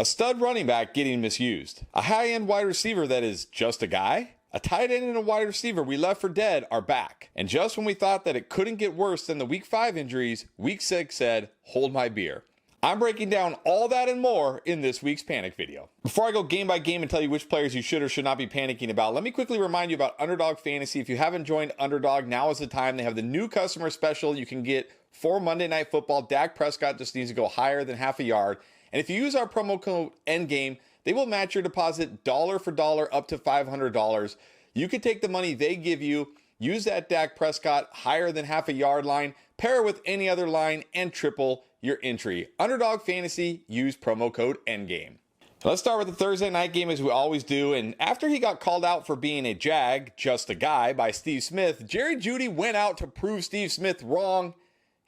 A stud running back getting misused. A high-end wide receiver that is just a guy. A tight end and a wide receiver we left for dead are back. And just when we thought that it couldn't get worse than the Week 5 injuries, Week 6 said, hold my beer. I'm breaking down all that and more in this week's Panic video. Before I go game by game and tell you which players you should or should not be panicking about, let me quickly remind you about Underdog Fantasy. If you haven't joined Underdog, now is the time. They have the new customer special you can get for Monday Night Football. Dak Prescott just needs to go higher than half a yard. And if you use our promo code ENDGAME, they will match your deposit dollar for dollar up to $500. You can take the money they give you, use that Dak Prescott higher than half a yard line, pair it with any other line, and triple your entry. Underdog Fantasy, use promo code ENDGAME. Let's start with the Thursday night game as we always do. And after he got called out for being a jag, just a guy, by Steve Smith, Jerry Jeudy went out to prove Steve Smith wrong,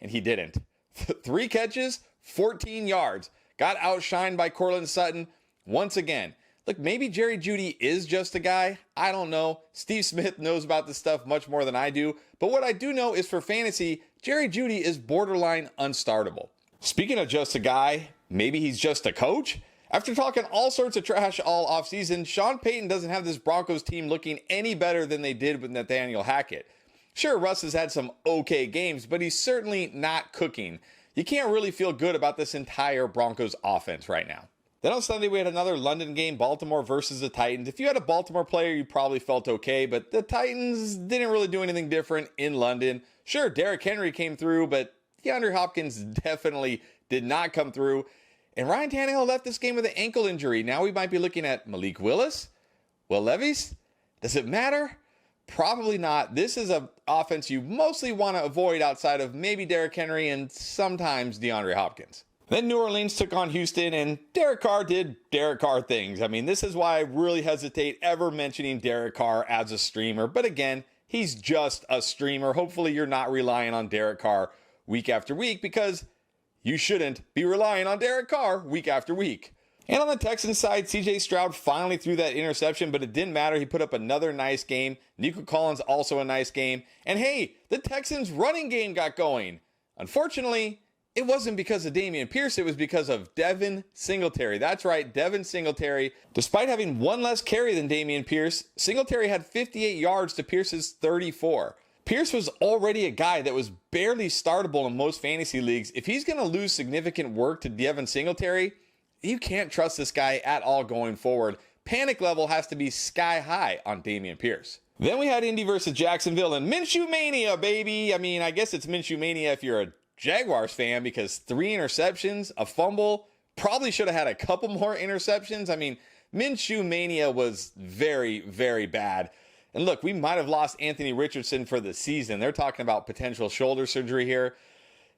and he didn't. 3 catches, 14 yards. Got outshined by Courtland Sutton once again. Look, maybe Jerry Jeudy is just a guy. I don't know. Steve Smith knows about this stuff much more than I do. But what I do know is for fantasy, Jerry Jeudy is borderline unstartable. Speaking of just a guy, maybe he's just a coach? After talking all sorts of trash all offseason, Sean Payton doesn't have this Broncos team looking any better than they did with Nathaniel Hackett. Sure, Russ has had some okay games, but he's certainly not cooking. You can't really feel good about this entire Broncos offense right now. Then on Sunday, we had another London game, Baltimore versus the Titans. If you had a Baltimore player, you probably felt okay, but the Titans didn't really do anything different in London. Sure, Derrick Henry came through, but DeAndre Hopkins definitely did not come through. And Ryan Tannehill left this game with an ankle injury. Now we might be looking at Malik Willis, Will Levis. Does it matter? Probably not. This is an offense you mostly want to avoid outside of maybe Derrick Henry and sometimes DeAndre Hopkins. Then New Orleans took on Houston, and Derek Carr did Derek Carr things. I mean, this is why I really hesitate ever mentioning Derek Carr as a streamer. But again, he's just a streamer. Hopefully you're not relying on Derek Carr week after week, because you shouldn't be relying on Derek Carr week after week. And on the Texans side, CJ Stroud finally threw that interception, but it didn't matter. He put up another nice game. Nico Collins also a nice game. And hey, the Texans running game got going. Unfortunately, it wasn't because of Dameon Pierce. It was because of Devin Singletary. That's right, Devin Singletary. Despite having one less carry than Dameon Pierce, Singletary had 58 yards to Pierce's 34. Pierce was already a guy that was barely startable in most fantasy leagues. If he's going to lose significant work to Devin Singletary, you can't trust this guy at all going forward. Panic level has to be sky high on Dameon Pierce. Then we had Indy versus Jacksonville and Minshew Mania, baby. I mean, I guess it's Minshew Mania if you're a Jaguars fan, because 3 interceptions, a fumble, probably should have had a couple more interceptions. I mean, Minshew Mania was very, very bad. And look, we might have lost Anthony Richardson for the season. They're talking about potential shoulder surgery here.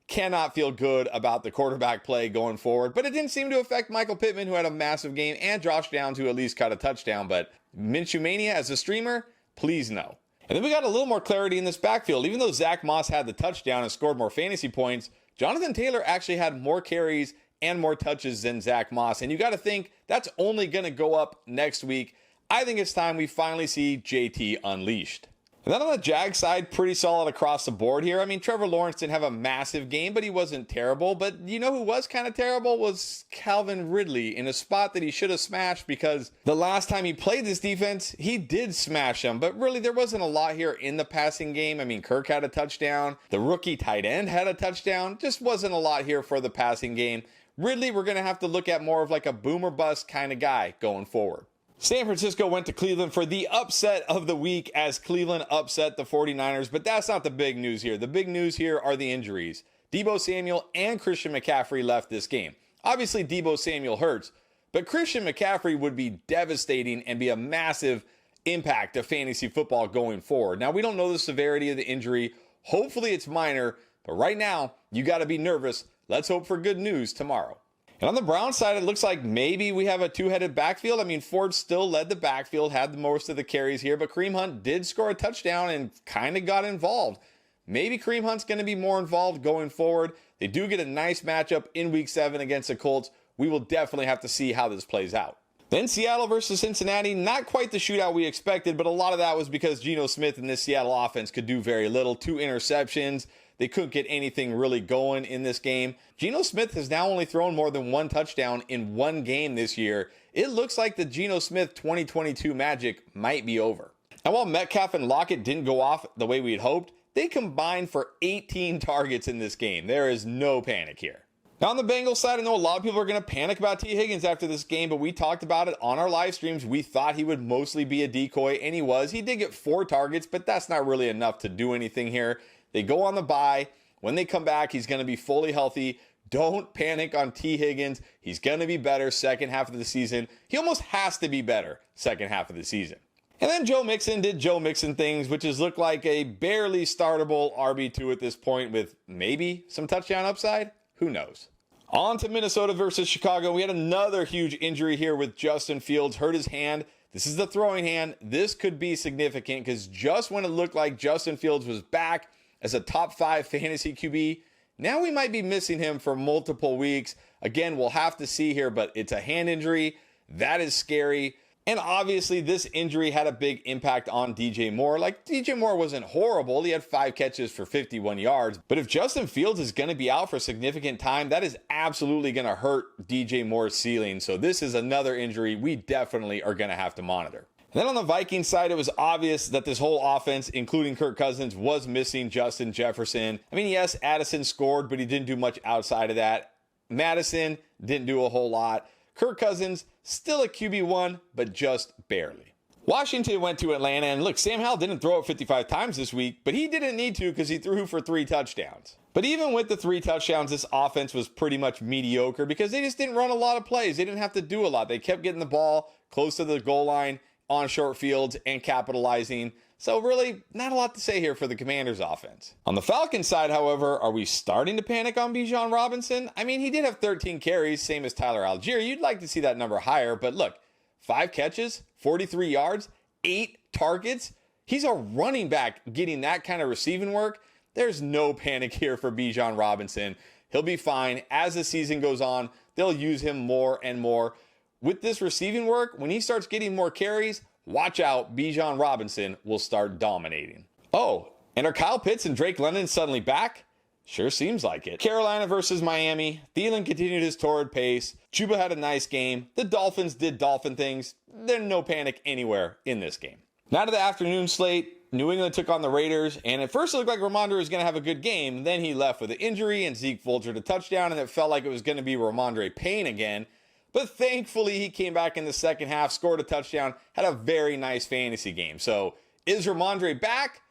Cannot feel good about the quarterback play going forward, but it didn't seem to affect Michael Pittman, who had a massive game, and Josh Downs, who at least caught a touchdown. But Minshew Mania as a streamer, please no. And then we got a little more clarity in this backfield. Even though Zach Moss had the touchdown and scored more fantasy points, Jonathan Taylor actually had more carries and more touches than Zach Moss. And you got to think that's only going to go up next week. I think it's time we finally see JT unleashed. And then on the Jag side, pretty solid across the board here. I mean, Trevor Lawrence didn't have a massive game, but he wasn't terrible. But you know who was kind of terrible was Calvin Ridley, in a spot that he should have smashed, because the last time he played this defense, he did smash him. But really, there wasn't a lot here in the passing game. I mean, Kirk had a touchdown. The rookie tight end had a touchdown. Just wasn't a lot here for the passing game. Ridley, we're going to have to look at more of like a boom or bust kind of guy going forward. San Francisco went to Cleveland for the upset of the week as Cleveland upset the 49ers, but that's not the big news here. The big news here are the injuries. Deebo Samuel and Christian McCaffrey left this game. Obviously, Deebo Samuel hurts, but Christian McCaffrey would be devastating and be a massive impact to fantasy football going forward. Now, we don't know the severity of the injury. Hopefully, it's minor, but right now, you got to be nervous. Let's hope for good news tomorrow. And on the Browns side, it looks like maybe we have a two-headed backfield. I mean, Ford still led the backfield, had the most of the carries here, but Kareem Hunt did score a touchdown and kind of got involved. Maybe Kareem Hunt's going to be more involved going forward. They do get a nice matchup in Week 7 against the Colts. We will definitely have to see how this plays out. Then Seattle versus Cincinnati, not quite the shootout we expected, but a lot of that was because Geno Smith and this Seattle offense could do very little. 2 interceptions. they couldn't get anything really going in this game. Geno Smith has now only thrown more than 1 touchdown in 1 game this year. It looks like the Geno Smith 2022 magic might be over. And while Metcalf and Lockett didn't go off the way we had hoped, they combined for 18 targets in this game. There is no panic here. Now on the Bengals side, I know a lot of people are going to panic about T. Higgins after this game, but we talked about it on our live streams. We thought he would mostly be a decoy, and he was. He did get 4 targets, but that's not really enough to do anything here. They go on the bye. When they come back, he's going to be fully healthy. Don't panic on T. Higgins. He's going to be better second half of the season. He almost has to be better second half of the season. And then Joe Mixon did Joe Mixon things, which has looked like a barely startable RB2 at this point with maybe some touchdown upside. Who knows? On to Minnesota versus Chicago. We had another huge injury here with Justin Fields. Hurt his hand. This is the throwing hand. This could be significant because just when it looked like Justin Fields was back as a top 5 fantasy QB, now we might be missing him for multiple weeks. Again, we'll have to see here, but it's a hand injury. That is scary. And obviously, this injury had a big impact on DJ Moore. Like, DJ Moore wasn't horrible. He had 5 catches for 51 yards. But if Justin Fields is going to be out for a significant time, that is absolutely going to hurt DJ Moore's ceiling. So this is another injury we definitely are going to have to monitor. And then on the Vikings side, it was obvious that this whole offense, including Kirk Cousins, was missing Justin Jefferson. I mean, yes, Addison scored, but he didn't do much outside of that. Madison didn't do a whole lot. Kirk Cousins, still a QB1, but just barely. Washington went to Atlanta, and look, Sam Howell didn't throw it 55 times this week, but he didn't need to because he threw for 3 touchdowns. But even with the 3 touchdowns, this offense was pretty much mediocre because they just didn't run a lot of plays. They didn't have to do a lot. They kept getting the ball close to the goal line on short fields and capitalizing. So really, not a lot to say here for the Commanders offense. On the Falcons side, however, are we starting to panic on Bijan Robinson? I mean, he did have 13 carries, same as Tyler Algier. You'd like to see that number higher, but look, 5 catches, 43 yards, 8 targets. He's a running back getting that kind of receiving work. There's no panic here for Bijan Robinson. He'll be fine. As the season goes on, they'll use him more and more. With this receiving work, when he starts getting more carries, watch out, Bijan Robinson will start dominating. Oh, and are Kyle Pitts and Drake London suddenly back? Sure seems like it. Carolina versus Miami. Thielen continued his torrid pace. Chuba had a nice game. The Dolphins did Dolphin things. There's no panic anywhere in this game. Now to the afternoon slate. New England took on the Raiders, and at first it looked like Ramondre was going to have a good game. Then he left with an injury, and Zeke vultured a touchdown, and it felt like it was going to be Ramondre Payne again. But thankfully, he came back in the second half, scored a touchdown, had a very nice fantasy game. So, is Ramondre back?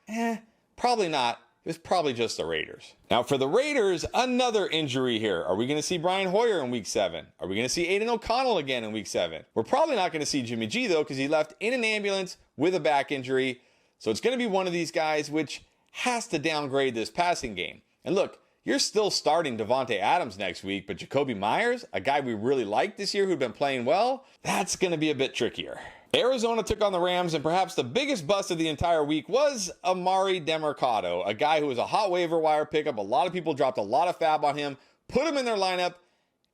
Probably not. It was probably just the Raiders. Now, for the Raiders, another injury here. Are we going to see Brian Hoyer in Week 7? Are we going to see Aiden O'Connell again in Week 7? We're probably not going to see Jimmy G, though, because he left in an ambulance with a back injury. So, it's going to be one of these guys which has to downgrade this passing game. And look, you're still starting Devontae Adams next week, but Jacoby Myers, a guy we really liked this year who'd been playing well, that's going to be a bit trickier. Arizona took on the Rams, and perhaps the biggest bust of the entire week was Amari Demercado, a guy who was a hot waiver wire pickup. A lot of people dropped a lot of fab on him, put him in their lineup,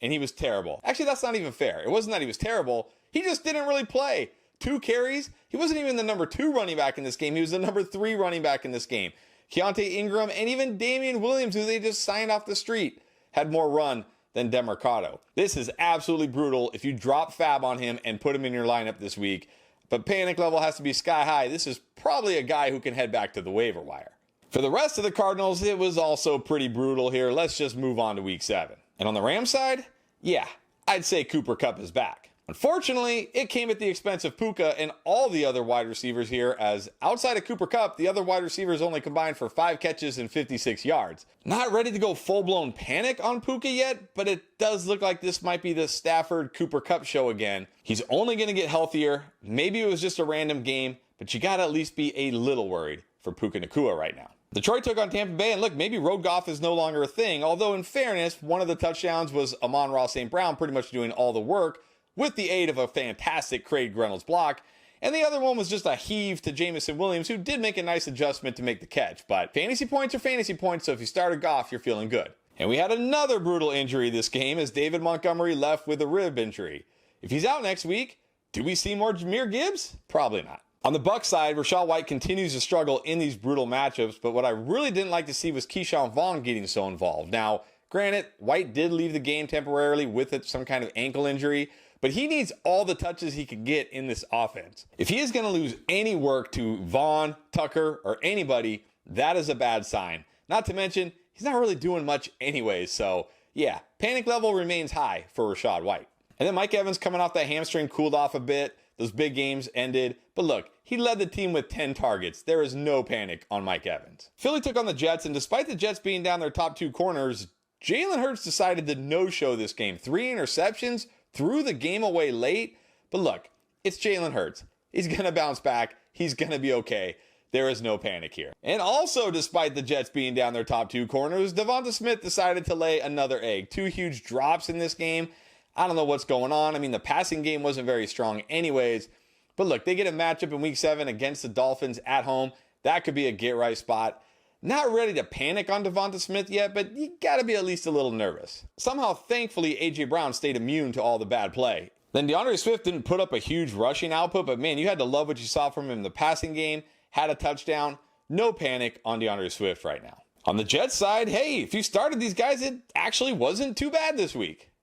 and he was terrible. Actually, that's not even fair. It wasn't that he was terrible. He just didn't really play. 2 carries. He wasn't even the number 2 running back in this game. He was the number 3 running back in this game. Keontae Ingram and even Damian Williams, who they just signed off the street, had more run than Demercado. This is absolutely brutal if you drop fab on him and put him in your lineup this week. But panic level has to be sky high. This is probably a guy who can head back to the waiver wire. For the rest of the Cardinals, it was also pretty brutal here. Let's just move on to Week 7. And on the Rams side, yeah, I'd say Cooper Kupp is back. Unfortunately, it came at the expense of Puka and all the other wide receivers here, as outside of Cooper Kupp, the other wide receivers only combined for 5 catches and 56 yards. Not ready to go full-blown panic on Puka yet, but it does look like this might be the Stafford-Cooper Kupp show again. He's only going to get healthier. Maybe it was just a random game, but you got to at least be a little worried for Puka Nacua right now. Detroit took on Tampa Bay, and look, maybe Road Goff is no longer a thing, although in fairness, one of the touchdowns was Amon-Ra St. Brown pretty much doing all the work, with the aid of a fantastic Craig Reynolds block. And the other one was just a heave to Jamison Williams, who did make a nice adjustment to make the catch. But fantasy points are fantasy points, so if you started Goff, you're feeling good. And we had another brutal injury this game as David Montgomery left with a rib injury. If he's out next week, do we see more Jahmyr Gibbs? Probably not. On the Bucs side, Rachaad White continues to struggle in these brutal matchups, but what I really didn't like to see was Keyshawn Vaughn getting so involved. Now, granted, White did leave the game temporarily with some kind of ankle injury, but he needs all the touches he can get in this offense. If he is going to lose any work to Vaughn, Tucker, or anybody, that is a bad sign. Not to mention, he's not really doing much anyways, so yeah, panic level remains high for Rachaad White. And then Mike Evans coming off that hamstring cooled off a bit. Those big games ended. But look, he led the team with 10 targets. There is no panic on Mike Evans. Philly took on the Jets, and despite the Jets being down their top 2 corners, Jalen Hurts decided to no-show this game. 3 interceptions, threw the game away late. But look, it's Jalen Hurts. He's going to bounce back. He's going to be okay. There is no panic here. And also, despite the Jets being down their top 2 corners, Devonta Smith decided to lay another egg. 2 huge drops in this game. I don't know what's going on. I mean, the passing game wasn't very strong anyways. But look, they get a matchup in Week 7 against the Dolphins at home. That could be a get-right spot. Not ready to panic on Devonta Smith yet, but you got to be at least a little nervous. Somehow, thankfully, A.J. Brown stayed immune to all the bad play. Then DeAndre Swift didn't put up a huge rushing output, but man, you had to love what you saw from him in the passing game. Had a touchdown. No panic on DeAndre Swift right now. On the Jets side, hey, if you started these guys, it actually wasn't too bad this week.